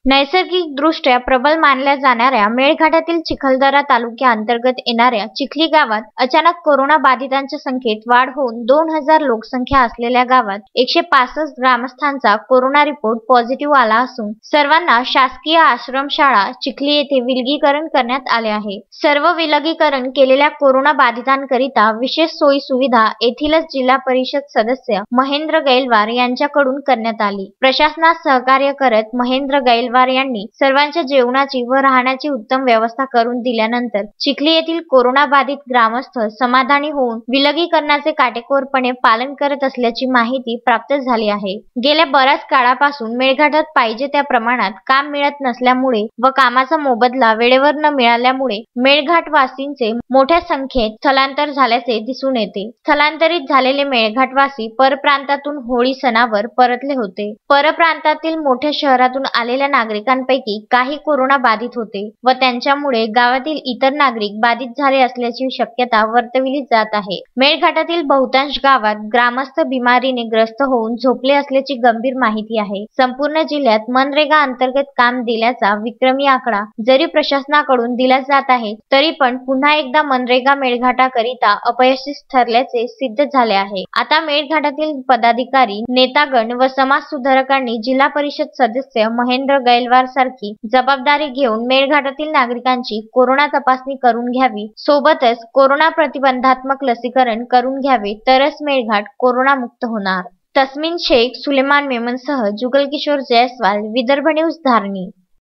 नैसर्गिकदृष्ट्या प्रबल मानल्या जाणाऱ्या मेळघाटातील चिखलदरा तालुक्याअंतर्गत येणाऱ्या चिखली गावात अचानक कोरोना बाधितांच्या संख्येत वाढ होऊन 2000 लोकसंख्या असलेल्या गावात 165 ग्रामस्थांचा कोरोना रिपोर्ट पॉझिटिव्ह आला असून सर्वांना शासकीय आश्रमशाळा चिखली येथे विलगीकरण करण्यात आले आहे। सर्व विलगीकरण केलेल्या कोरोना बाधितांकरिता विशेष सोयी सुविधा येथीलच जिल्हा परिषद सदस्य महेंद्र गैलवार यांच्याकडून करण्यात आली। प्रशासनास सहकार्य करत महेंद्र गैलवार यांनी सर्वांच्या जेवणाची व राहण्याची उत्तम व्यवस्था करून दिल्यानंतर चिखली येथील कोरोना बाधित ग्रामस्थ समाधानी होऊन विलगीकरणाचे काटेकोरपणे पालन करत असल्याची माहिती प्राप्त झाली आहे। गेल्या बऱ्याच काळापासून मेळघाटात पाहिजे त्या प्रमाणात काम मिळत नसल्यामुळे व कामाचा मोबदला वेळेवर न मिळाल्यामुळे मेळघाटवासींचे मोठ्या संख्येत स्थलांतर झाल्याचे दिसून येते। स्थलांतरित झालेले मेळघाटवासी परप्रांतातून होळी सणावर परतले होते। परप्रांतातील मोठ्या शहरातून आलेल्या नागरिकांपैकी काही कोरोना बाधित होते व त्यांच्यामुळे गावातील इतर नागरिक बाधित झाले असल्याची शक्यता वर्तविली जात आहे। मेळघाटातील बहुतांश गावात ग्रामस्थ बिमारीने ग्रस्त होऊन झोपले असल्याची गंभीर माहिती आहे। संपूर्ण जिल्ह्यात मनरेगा अंतर्गत काम दिल्याचा विक्रमी आकडा जरी प्रशासनाकडून दिला जात आहे तरी पण पुन्हा एकदा मनरेगा मेळघाटाकरिता अपयशी ठरल्याचे सिद्ध झाले आहे। आता मेळघाटातील पदाधिकारी, नेतागण व समाज सुधारकांनी जिल्हा परिषद सदस्य महेंद्र गैलवार सारखी जबाबदारी घेऊन मेळघाटातील नागरिकांची कोरोना तपासणी करून घ्यावी, सोबतच कोरोना प्रतिबंधात्मक लसीकरण करून घ्यावे, तरच मेळघाट कोरोना मुक्त होणार। तस्मीन शेख, सुलेमान मेमनसह जुगल किशोर जयस्वाल, विदर्भ न्यूज, धारणी।